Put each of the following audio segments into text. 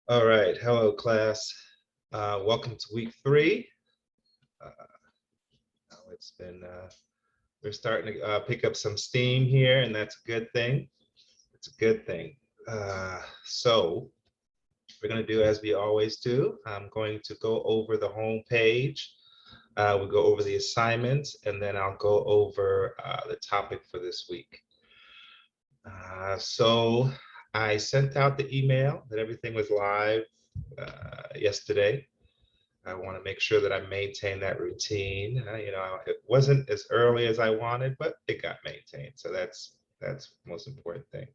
All right, hello class. Welcome to week 3. Uh, it's been we're starting to pick up some steam here, and that's a good thing. It's a good thing. So we're going to do as we always do. I'm going to go over the home page. We'll go over the assignments, and then I'll go over the topic for this week. So I sent out the email that everything was live yesterday. I want to make sure that I maintain that routine. It wasn't as early as I wanted, but it got maintained. So that's the most important thing.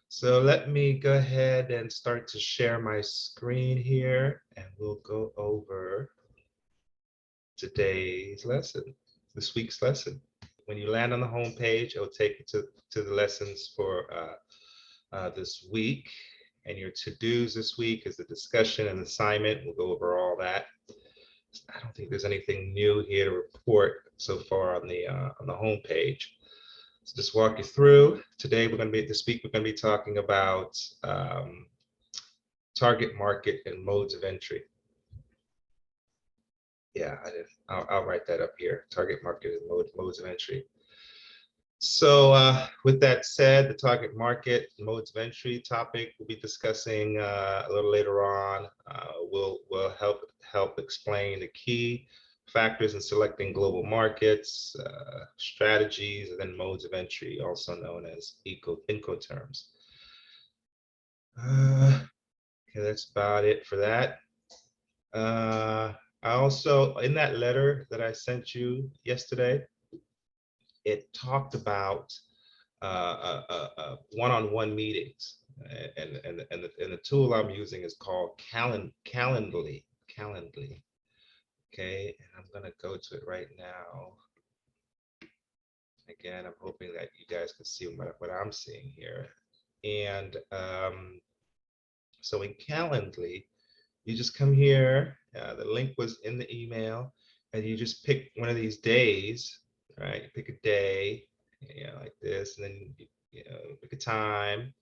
So let me go ahead and start to share my screen here, and we'll go over today's lesson, this week's lesson. When you land on the home page, it'll take you to the lessons for this week. And your to-dos this week is the discussion and assignment. We'll go over all that. I don't think there's anything new here to report so far on the home page. So just walk you through. Today this week we're going to be talking about target market and modes of entry. Yeah, I'll write that up here. Target market and modes of entry. So with that said, the target market modes of entry topic we'll be discussing a little later on. We'll help explain the key factors in selecting global markets, strategies, and then modes of entry, also known as Incoterms. Okay, that's about it for that. I also, in that letter that I sent you yesterday, it talked about one-on-one meetings, and the tool I'm using is called Calendly. Okay, and I'm gonna go to it right now. Again, I'm hoping that you guys can see what I'm seeing here. And so in Calendly, you just come here. The link was in the email, and you just pick one of these days, right? You pick a day, like this, and then pick a time,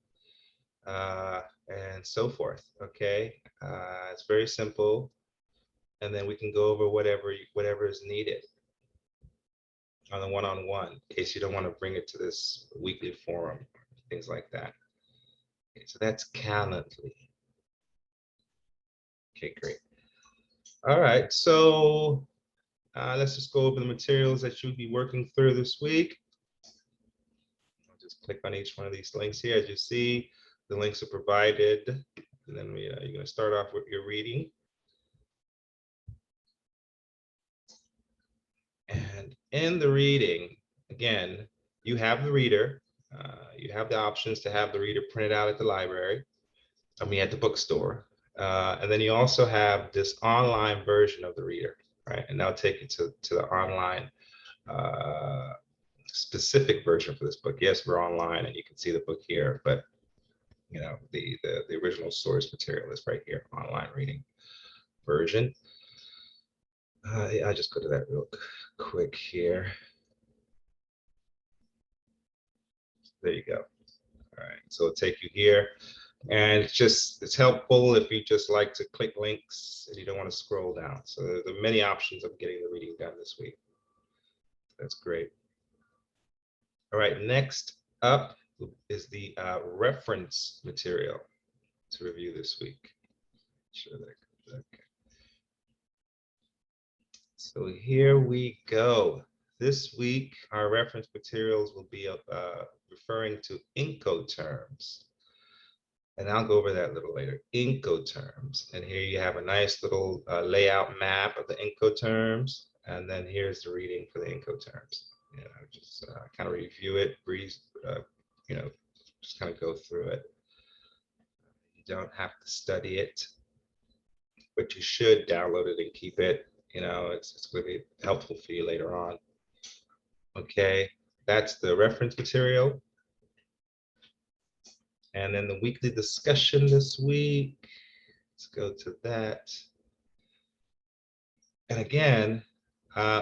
and so forth. Okay, it's very simple, and then we can go over whatever is needed on the one-on-one, in case you don't want to bring it to this weekly forum, things like that. Okay, so that's Calendly. Okay, great. All right, so let's just go over the materials that you'll be working through this week. I'll just click on each one of these links here. As you see, the links are provided, and then you're going to start off with your reading. And in the reading, again, you have the reader. You have the options to have the reader printed out at the library, at the bookstore. And then you also have this online version of the reader, right? And that'll take you to the online specific version for this book. Yes, we're online and you can see the book here, but the original source material is right here, online reading version. I'll just go to that real quick here. There you go. All right, so it'll take you here. And it's helpful if you just like to click links and you don't want to scroll down. So there are many options of getting the reading done this week. That's great. All right, next up is the reference material to review this week. Sure, okay. So here we go. This week, our reference materials will be referring to Incoterms. And I'll go over that a little later. Incoterms. And here you have a nice little layout map of the Incoterms. And then here's the reading for the Incoterms. Just kind of review it, breeze, just kind of go through it. You don't have to study it, but you should download it and keep it. It's going to be helpful for you later on. Okay, that's the reference material. And then the weekly discussion this week. Let's go to that. And again,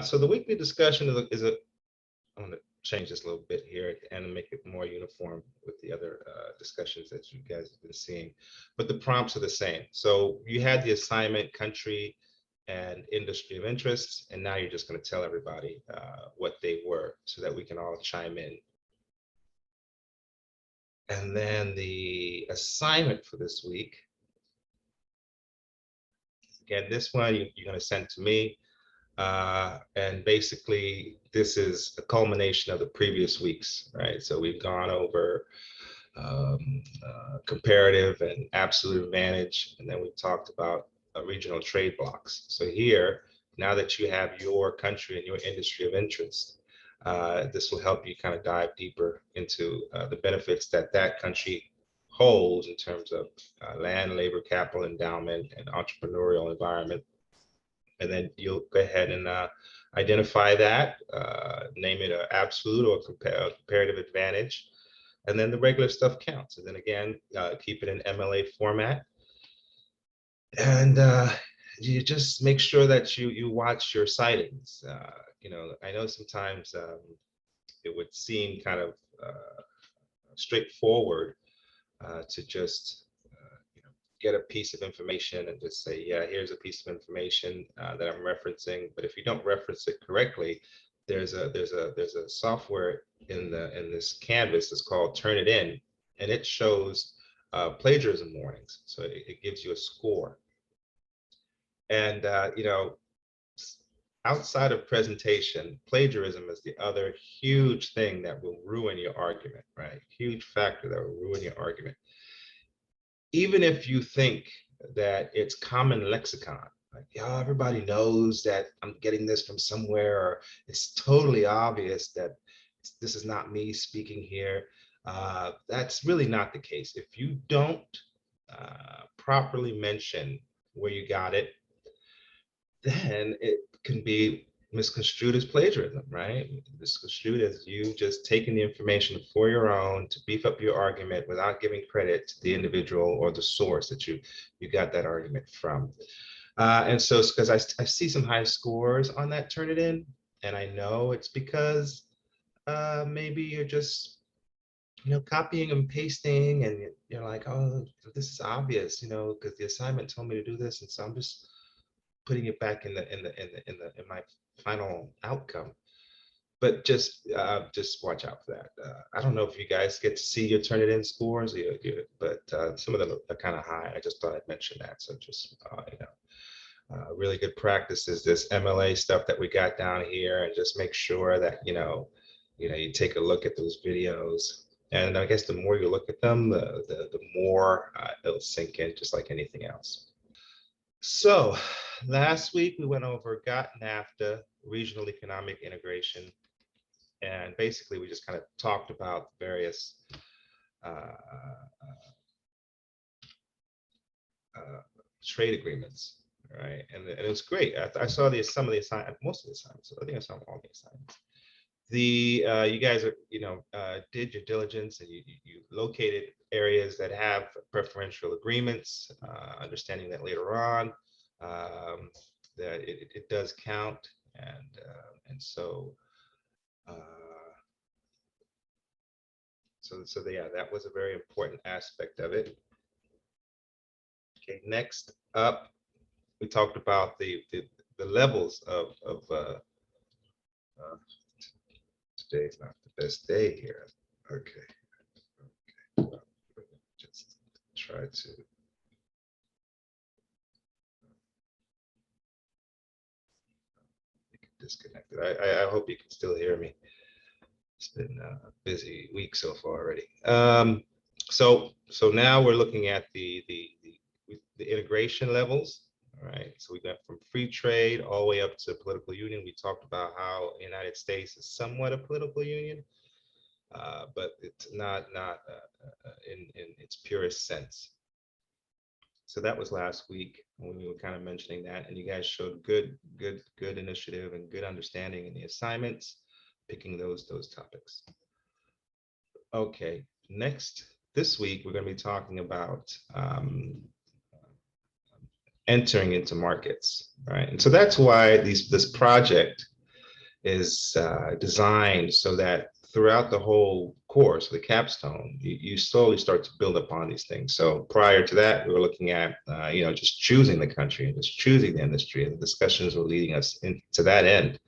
so the weekly discussion I'm going to change this a little bit here and make it more uniform with the other discussions that you guys have been seeing. But the prompts are the same. So you had the assignment, country, and industry of interest, and now you're just going to tell everybody what they were so that we can all chime in. And then the assignment for this week, again, this one you're going to send to me. And basically, this is a culmination of the previous weeks, right? So we've gone over comparative and absolute advantage, and then we talked about regional trade blocks. So here, now that you have your country and your industry of interest, this will help you kind of dive deeper into the benefits that that country holds in terms of land, labor, capital, endowment, and entrepreneurial environment. And then you'll go ahead and identify that, name it an absolute or comparative advantage. And then the regular stuff counts. And then again, keep it in MLA format. And you just make sure that you watch your sightings. You know, I know sometimes it would seem kind of straightforward to just get a piece of information and just say, yeah, here's a piece of information that I'm referencing. But if you don't reference it correctly, there's a software in this canvas that's called Turnitin, and it shows plagiarism warnings. So it gives you a score. And you know, outside of presentation, plagiarism is the other huge thing that will ruin your argument, right? Huge factor that will ruin your argument. Even if you think that it's common lexicon, like, yeah, everybody knows that I'm getting this from somewhere, or it's totally obvious that this is not me speaking here. That's really not the case. If you don't properly mention where you got it, then it can be misconstrued as plagiarism, right? Misconstrued as you just taking the information for your own to beef up your argument without giving credit to the individual or the source that you got that argument from. And so, because I see some high scores on that Turnitin, and I know it's because maybe you're just copying and pasting, and you're like, oh, this is obvious, because the assignment told me to do this, and so I'm just putting it back in my final outcome. But just watch out for that. I don't know if you guys get to see your Turnitin scores, but some of them are kind of high. I just thought I'd mention that. So just really good practice is this MLA stuff that we got down here, and just make sure that you take a look at those videos. And I guess the more you look at them, the more it'll sink in, just like anything else. So last week we went over GOT, NAFTA, regional economic integration, and basically we just kind of talked about various trade agreements, right? And it was great. I saw some of the assignments, most of the assignments. I think I saw all the assignments. You guys are did your diligence, and you located areas that have preferential agreements, understanding that later on that it does count, and so yeah, that was a very important aspect of it. Okay, next up, we talked about the levels of today's not the best day here. Okay. Well, just try to. Disconnected. I hope you can still hear me. It's been a busy week so far already. So now we're looking at the integration levels. All right. So we got from free trade all the way up to political union. We talked about how the United States is somewhat a political union, but it's not in its purest sense. So that was last week when we were kind of mentioning that, and you guys showed good initiative and good understanding in the assignments, picking those topics. Okay, next this week we're going to be talking about entering into markets, right? And so that's why this project is designed so that throughout the whole course, the capstone, you slowly start to build upon these things. So prior to that, we were looking at, just choosing the country and just choosing the industry, and the discussions were leading us into that end.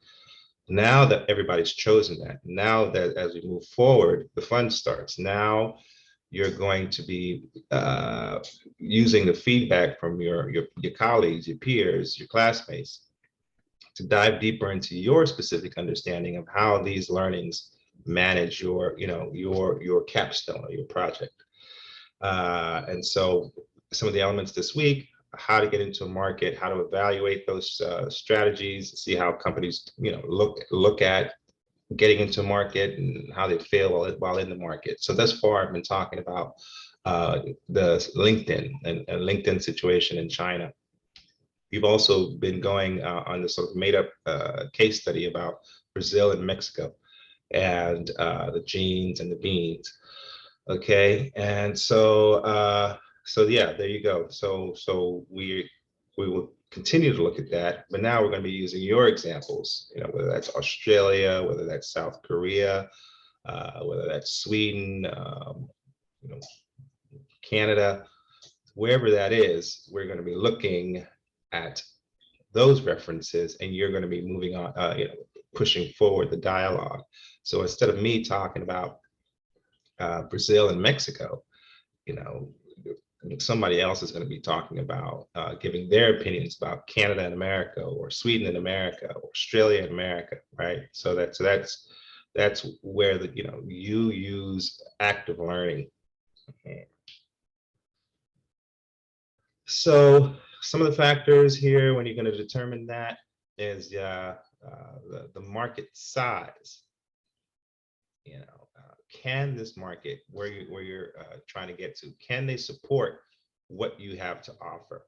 Now that everybody's chosen that, now that as we move forward, the fun starts. Now you're going to be using the feedback from your colleagues, your peers, your classmates, to dive deeper into your specific understanding of how these learnings manage your capstone or your project. And so some of the elements this week: how to get into a market, how to evaluate those strategies, see how companies look at getting into market and how they fail while in the market. So thus far, I've been talking about the LinkedIn and LinkedIn situation in China. We've also been going on this sort of made up case study about Brazil and Mexico, and the jeans and the beans. Okay, and so yeah, there you go. So we will continue to look at that, but now we're going to be using your examples. Whether that's Australia, whether that's South Korea, whether that's Sweden, you know, Canada, wherever that is, we're going to be looking at those references, and you're going to be moving on, pushing forward the dialogue. So instead of me talking about Brazil and Mexico, you know, somebody else is going to be talking about giving their opinions about Canada and America, or Sweden and America, or Australia and America, right? So that's where you use active learning. So some of the factors here when you're going to determine that is the market size. Can this market where you're trying to get to, can they support what you have to offer?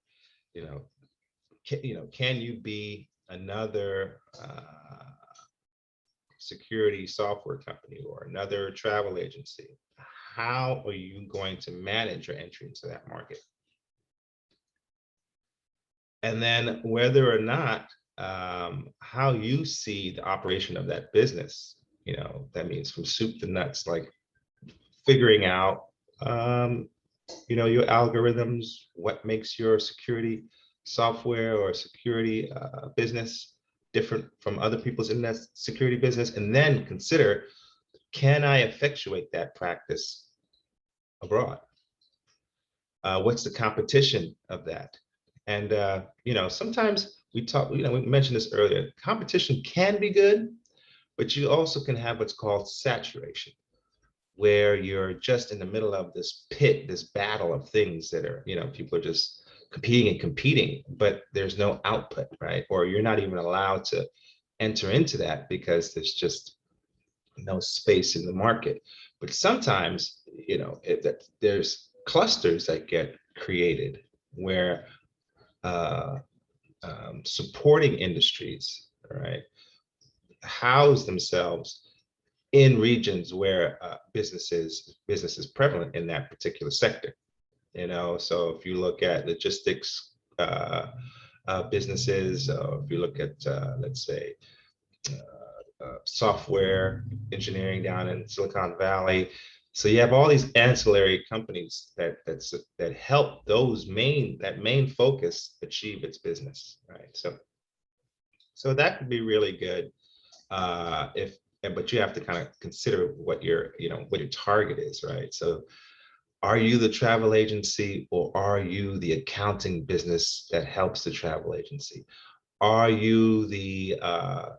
Can you be another security software company or another travel agency? How are you going to manage your entry into that market? And then whether or not how you see the operation of that business. That means from soup to nuts, like figuring out your algorithms, what makes your security software or security business different from other people's in that security business, and then consider, can I effectuate that practice abroad? What's the competition of that? And sometimes we mentioned this earlier, competition can be good, but you also can have what's called saturation, where you're just in the middle of this pit, this battle of things that are, people are just competing, but there's no output, right? Or you're not even allowed to enter into that because there's just no space in the market. But sometimes, there's clusters that get created where supporting industries, right, house themselves in regions where business is prevalent in that particular sector. So if you look at logistics businesses, if you look at let's say software engineering down in Silicon Valley, so you have all these ancillary companies that help that main focus achieve its business, right? So that could be really good but you have to kind of consider what your target is, right? So are you the travel agency, or are you the accounting business that helps the travel agency? Are you the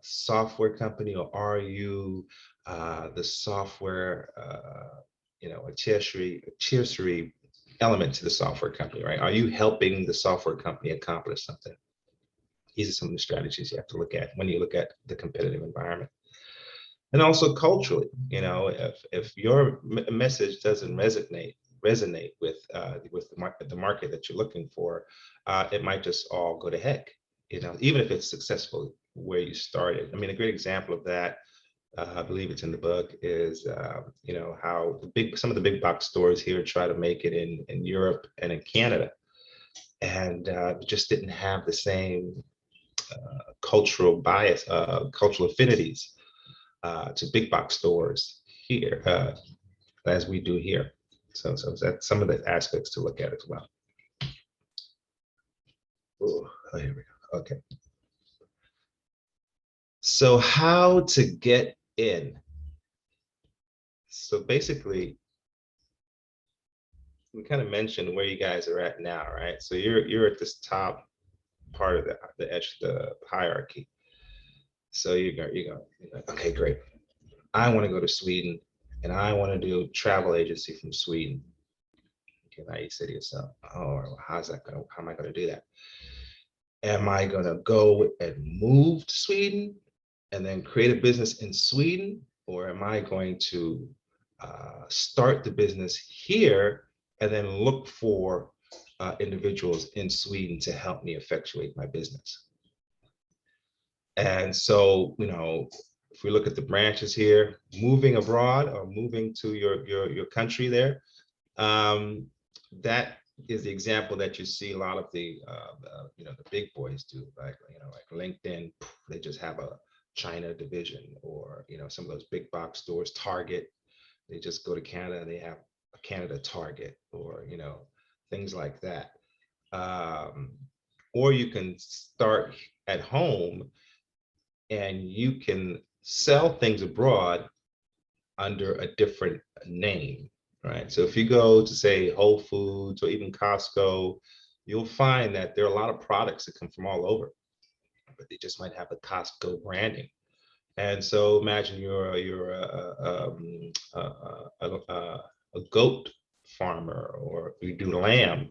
software company, or are you the software, a tertiary element to the software company, right? Are you helping the software company accomplish something? These are some of the strategies you have to look at when you look at the competitive environment. And also culturally, if your message doesn't resonate with the market that you're looking for, it might just all go to heck. Even if it's successful where you started. I mean, a great example of that, I believe it's in the book, is how some of the big box stores here try to make it in Europe and in Canada, and just didn't have the same cultural bias, cultural affinities to big box stores here as we do here. So that's some of the aspects to look at as well. Ooh, oh, here we go. Okay. So how to get in. So basically, we kind of mentioned where you guys are at now, right? So you're at this top part of the hierarchy. So you go, okay, great. I want to go to Sweden and I want to do travel agency from Sweden. Okay, now you say to yourself, oh, how am I gonna do that? Am I gonna go and move to Sweden and then create a business in Sweden? Or am I going to start the business here and then look for individuals in Sweden to help me effectuate my business? And so, if we look at the branches here, moving abroad or moving to your country there, that is the example that you see a lot of the the big boys do, like like LinkedIn. They just have a China division, or some of those big box stores, Target. They just go to Canada and they have a Canada Target, or things like that. Or you can start at home and you can sell things abroad under a different name, right? So if you go to, say, Whole Foods or even Costco, you'll find that there are a lot of products that come from all over, but they just might have the Costco branding. And so imagine you're a goat farmer, or you do lamb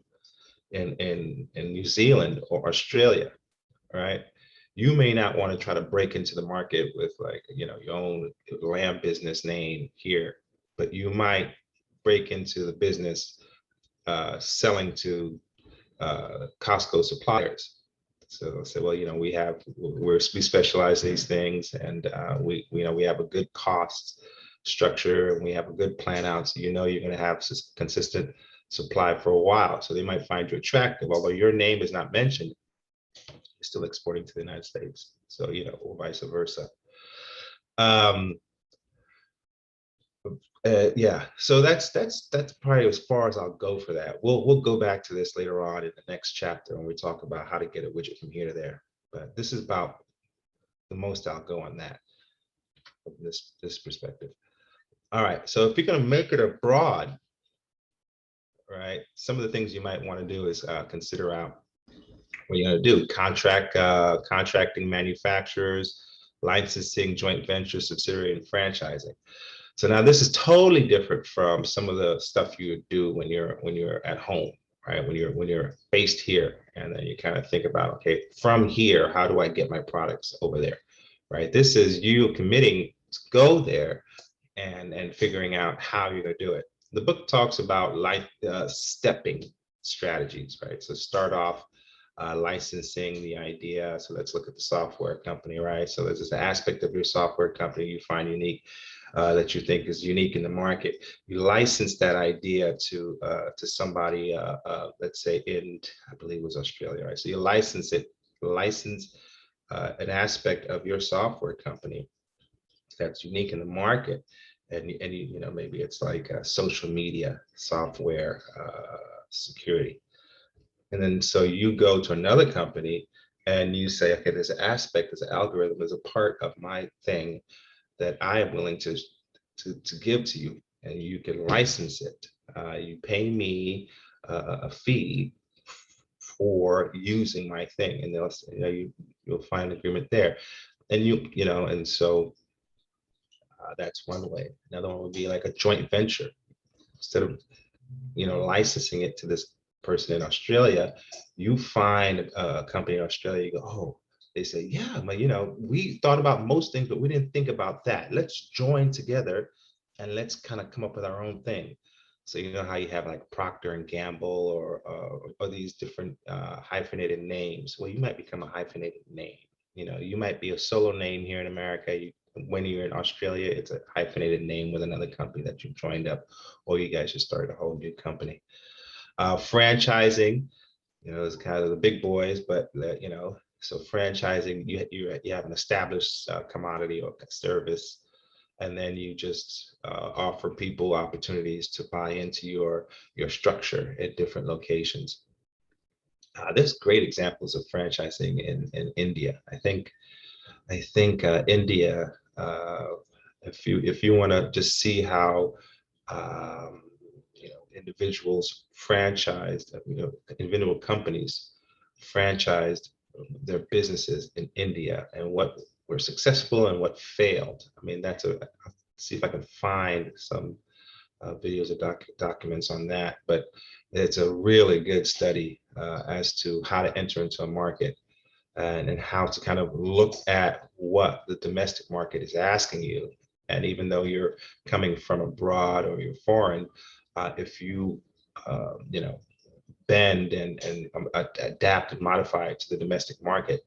in New Zealand or Australia, right? You may not want to try to break into the market with, like, your own lamb business name here, but you might break into the business selling to Costco suppliers. So say, well, we specialize in these things, and we have a good cost structure, and we have a good plan out. So you're going to have consistent supply for a while. So they might find you attractive, although your name is not mentioned. You're still exporting to the United States. So or vice versa. Yeah, so that's probably as far as I'll go for that. We'll go back to this later on in the next chapter when we talk about how to get a widget from here to there. But this is about the most I'll go on that from this perspective. All right, so if you're going to make it abroad, right, some of the things you might want to do is consider out what you're going to do: contracting manufacturers, licensing, joint venture, subsidiary, and franchising. So now this is totally different from some of the stuff you would do when you're at home, right? When you're based here, and then you kind of think about, okay, from here, how do I get my products over there, right? This is you committing to go there and figuring out how you're going to do it. The book talks about stepping strategies, right? So start off licensing the idea. So let's look at the software company, right? So there's this aspect of your software company you find unique, that you think is unique in the market. You license that idea to somebody, let's say I believe it was Australia, right? So you license an aspect of your software company that's unique in the market, and maybe it's like social media software security. And then so you go to another company and you say, okay, there's an aspect, there's an algorithm, there's a part of my thing that I am willing to give to you, and you can license it. You pay me a fee for using my thing, and you'll find an agreement there. And and so that's one way. Another one would be like a joint venture. Instead of licensing it to this person in Australia, you find a company in Australia. You go, oh, they say, yeah, but we thought about most things, but we didn't think about that. Let's join together and let's kind of come up with our own thing. So how you have like Procter and Gamble, or these different hyphenated names. Well, you might become a hyphenated name. You might be a solo name here in America. When you're in Australia, it's a hyphenated name with another company that you've joined up, or you guys just started a whole new company. Franchising, is kind of the big boys, but so franchising, you have an established commodity or service, and then you just offer people opportunities to buy into your structure at different locations. There's great examples of franchising in India. I think India, if you want to just see how um, individuals franchised, individual companies franchised their businesses in India and what were successful and what failed. I mean, I'll see if I can find some videos or documents on that, but it's a really good study as to how to enter into a market and how to kind of look at what the domestic market is asking you. And even though you're coming from abroad or you're foreign, if you, bend and adapt and modify to the domestic market,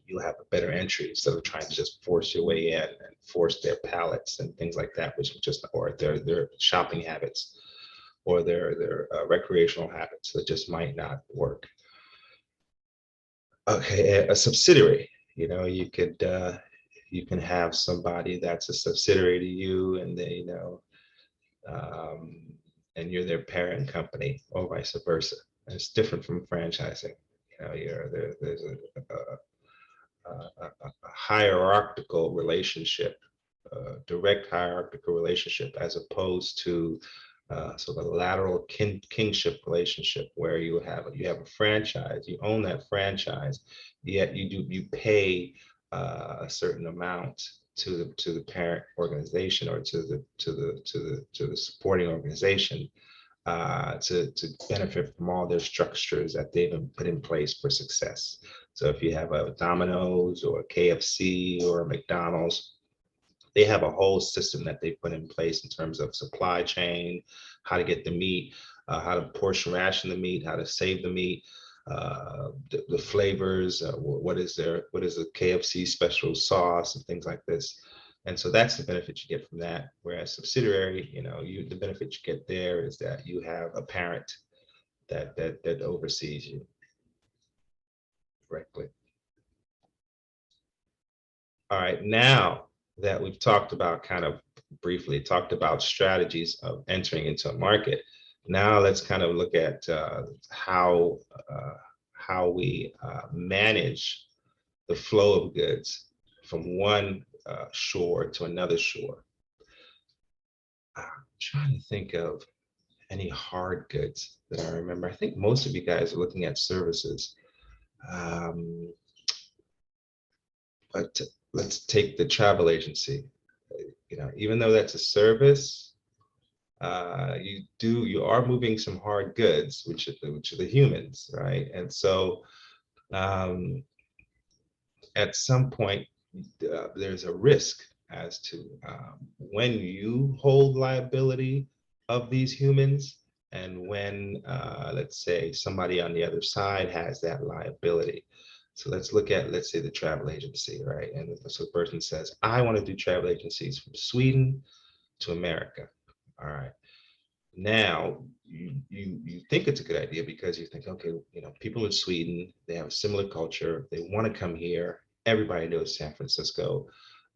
you'll have a better entry instead of trying to just force your way in and force their palates and things like that, which just, or their shopping habits or their recreational habits that just might not work. Okay, a subsidiary, you can have somebody that's a subsidiary to you, and um, and you're their parent company, or vice versa. And it's different from franchising. There's a hierarchical relationship, direct hierarchical relationship, as opposed to sort of a lateral kingship relationship where you have a franchise, you own that franchise, yet you pay a certain amount to the parent organization or to the supporting organization to benefit from all their structures that they've been put in place for success. So if you have a Domino's or a KFC or a McDonald's, they have a whole system that they put in place in terms of supply chain, how to get the meat, how to portion ration the meat, how to save the meat, the flavors, what is the KFC special sauce and things like this. And so that's the benefit you get from that. Whereas subsidiary, the benefit you get there is that you have a parent that oversees you directly. All right, now that we've talked about kind of briefly talked about strategies of entering into a market, now let's kind of look at how we manage the flow of goods from one shore to another shore. I'm trying to think of any hard goods that I remember. I think most of you guys are looking at services. Um, but let's take the travel agency. Even though that's a service, you are moving some hard goods, which are the humans, right? And so um, at some point, there's a risk as to when you hold liability of these humans and when, let's say, somebody on the other side has that liability. So let's say the travel agency, right? And so the person says, I want to do travel agencies from Sweden to America. All right. Now you think it's a good idea because you think, okay, people in Sweden, they have a similar culture, they want to come here. Everybody knows San Francisco.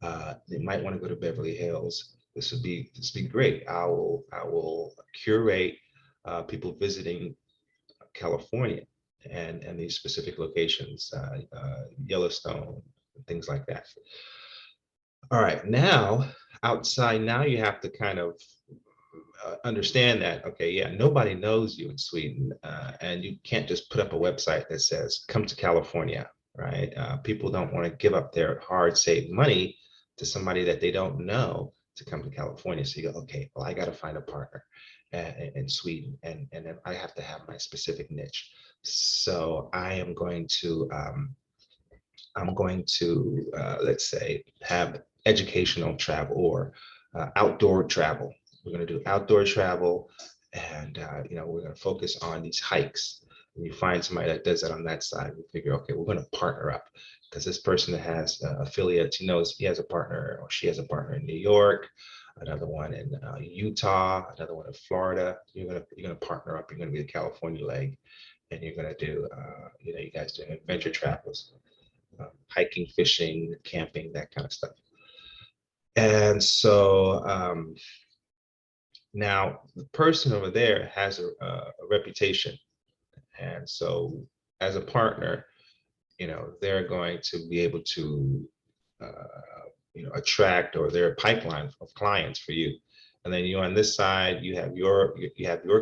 They might want to go to Beverly Hills. This would be great. I will curate people visiting California and these specific locations, Yellowstone, things like that. All right, now outside, now you have to kind of understand that, okay, yeah, nobody knows you in Sweden, and you can't just put up a website that says, come to California, right? People don't want to give up their hard saved money to somebody that they don't know to come to California. So you go, okay, well, I got to find a partner in Sweden, and then I have to have my specific niche. So I'm going to let's say, have educational travel or outdoor travel. We're going to do outdoor travel, and we're going to focus on these hikes. And you find somebody that does that on that side. We figure, okay, we're going to partner up because this person that has affiliates, he knows he has a partner or she has a partner in New York, another one in Utah, another one in Florida. You're gonna partner up. You're going to be the California leg, and you're going to do you guys doing adventure travels, hiking, fishing, camping, that kind of stuff. And so now the person over there has a reputation. And so as a partner, they're going to be able to, attract, or their pipeline of clients for you. And then you on this side, you have your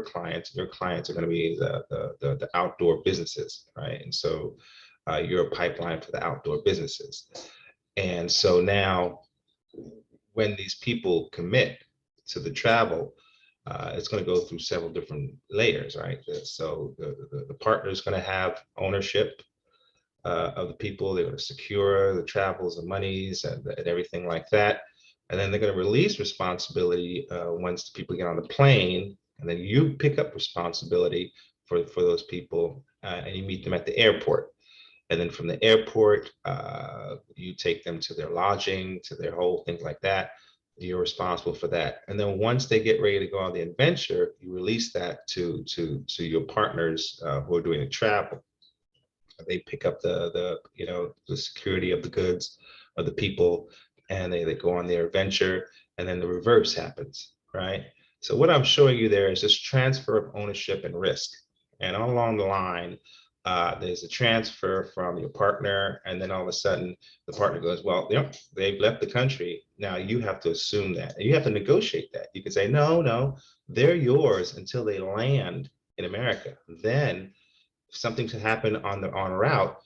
clients. Your clients are going to be the outdoor businesses, right? And so you're a pipeline for the outdoor businesses. And so now, when these people commit to the travel, it's going to go through several different layers, right? So the partner is going to have ownership of the people. They're going to secure the travels and monies and everything like that. And then they're going to release responsibility once the people get on the plane. And then you pick up responsibility for those people, and you meet them at the airport. And then from the airport, you take them to their lodging, to their whole things like that. You're responsible for that. And then once they get ready to go on the adventure, you release that to your partners who are doing the travel. They pick up the security of the goods, of the people, and they go on their adventure. And then the reverse happens, right? So what I'm showing you there is this transfer of ownership and risk. And all along the line, there's a transfer from your partner, and then all of a sudden the partner goes, well, they've left the country. Now you have to assume that, and you have to negotiate that. You can say, no, they're yours until they land in America. Then something to happen on the on route,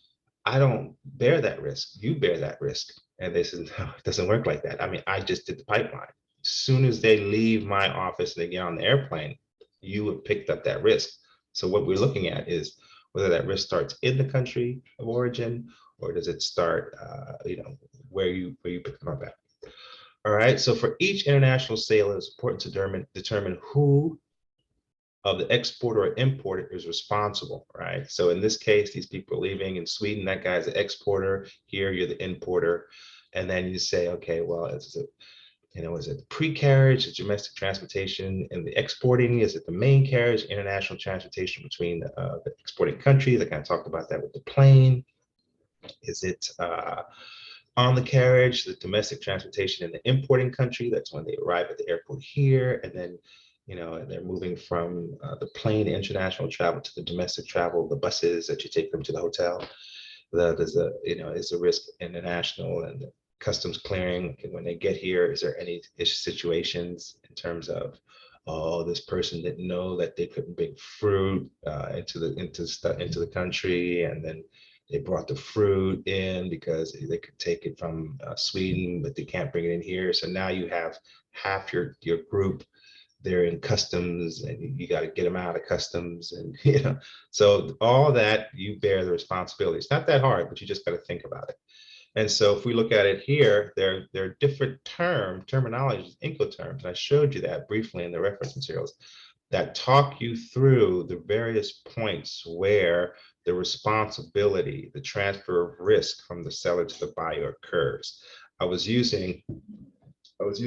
I don't bear that risk. You bear that risk. And they said, no, it doesn't work like that. I mean, I just did the pipeline. As soon as they leave my office and they get on the airplane, you have picked up that risk. So what we're looking at is whether that risk starts in the country of origin, or does it start, where you pick them up at. All right. So for each international sale, it's important to determine who of the exporter or importer is responsible, right? So in this case, these people are leaving in Sweden. That guy's the exporter. Here, you're the importer. And then you say, okay, well, is it the pre-carriage, the domestic transportation, and the exporting? Is it the main carriage, international transportation between the exporting countries? I kind of talked about that with the plane. Is it on the carriage, the domestic transportation in the importing country? That's when they arrive at the airport here, and then and they're moving from the plane international travel to the domestic travel, the buses that you take them to the hotel. There's is a risk international and the customs clearing. And when they get here, is there any situations in terms of, oh, this person didn't know that they couldn't bring fruit into the country, and then they brought the fruit in because they could take it from Sweden, but they can't bring it in here. So now you have half your group, they're in customs, and you got to get them out of customs, and so all that, you bear the responsibility. It's not that hard, but you just got to think about it. And so if we look at it here, there are different terminologies, Incoterms. I showed you that briefly in the reference materials that talk you through the various points where the responsibility, the transfer of risk from the seller to the buyer occurs. I was using the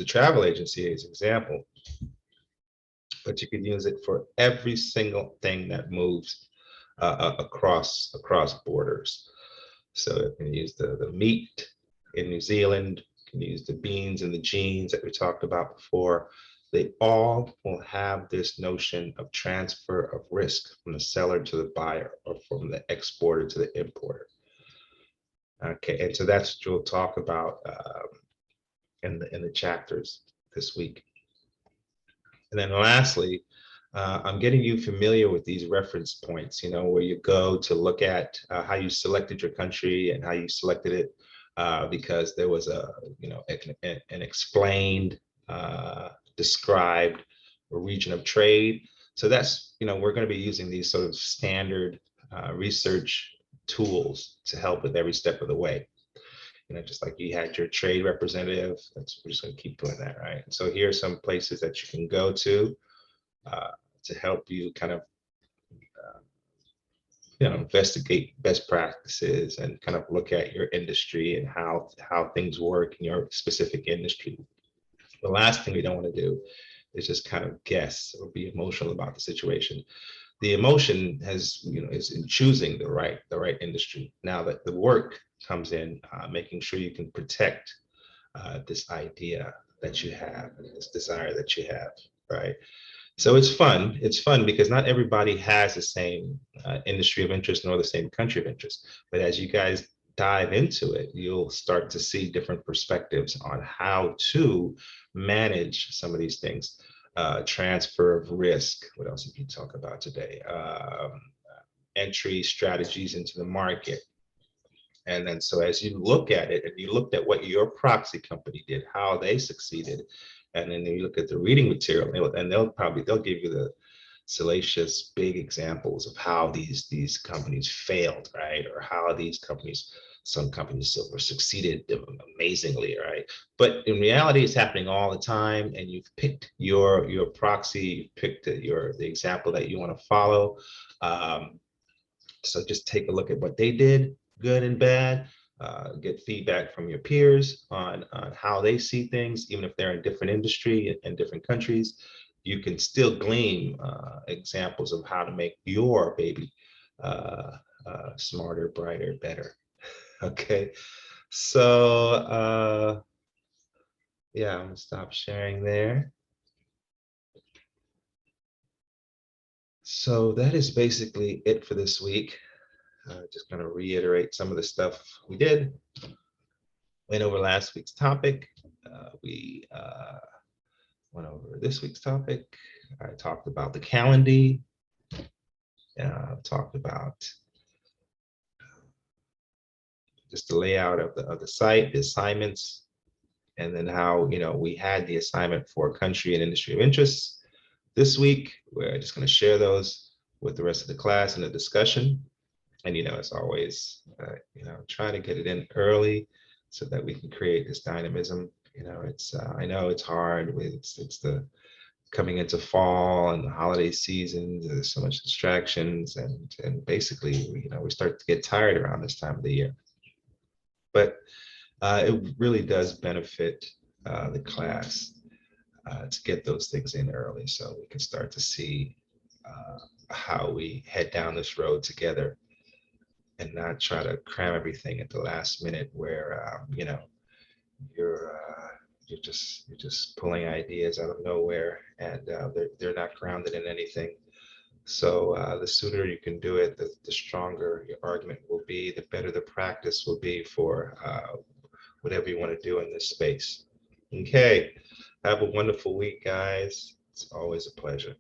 travel agency as an example, but you could use it for every single thing that moves across borders. So you can use the meat in New Zealand, you can use the beans and the jeans that we talked about before. They all will have this notion of transfer of risk from the seller to the buyer, or from the exporter to the importer. Okay, and so that's what we'll talk about in the chapters this week. And then lastly, I'm getting you familiar with these reference points, where you go to look at how you selected your country and how you selected it, because there was an explained, described region of trade. So that's, we're going to be using these sort of standard research tools to help with every step of the way. Just like you had your trade representative, we're just going to keep doing that, right? So here are some places that you can go to help you kind of, investigate best practices and kind of look at your industry and how things work in your specific industry. The last thing we don't want to do is just kind of guess or be emotional about the situation. The emotion is in choosing the right industry. Now that the work comes in, making sure you can protect this idea that you have, and this desire that you have, right? So it's fun. It's fun because not everybody has the same industry of interest nor the same country of interest. But as you guys dive into it, you'll start to see different perspectives on how to manage some of these things. Transfer of risk. What else did you talk about today? Entry strategies into the market. And then so as you look at it and you looked at what your proxy company did, how they succeeded, and then you look at the reading material, and they'll give you the salacious big examples of how these companies failed, right? Or how these companies, some companies were succeeded amazingly, right? But in reality, it's happening all the time, and you've picked your proxy, you've picked the example that you want to follow. So just take a look at what they did, good and bad. Get feedback from your peers on how they see things, even if they're in different industry and different countries. You can still glean examples of how to make your baby smarter, brighter, better. Okay, so yeah, I'm gonna stop sharing there. So that is basically it for this week. Just going to reiterate some of the stuff we did. Went over last week's topic. We went over this week's topic. I talked about the calendar. Talked about just the layout of the site, the assignments, and then how we had the assignment for country and industry of interest. This week, we're just going to share those with the rest of the class in the discussion. And as always, try to get it in early so that we can create this dynamism. It's I know it's hard. It's the coming into fall and the holiday season. There's so much distractions, and basically, we start to get tired around this time of the year. But it really does benefit the class to get those things in early, so we can start to see how we head down this road together, and not try to cram everything at the last minute where you're you're just pulling ideas out of nowhere, and they're not grounded in anything. So the sooner you can do it, the stronger your argument will be, the better the practice will be for whatever you want to do in this space. Okay, have a wonderful week, guys. It's always a pleasure.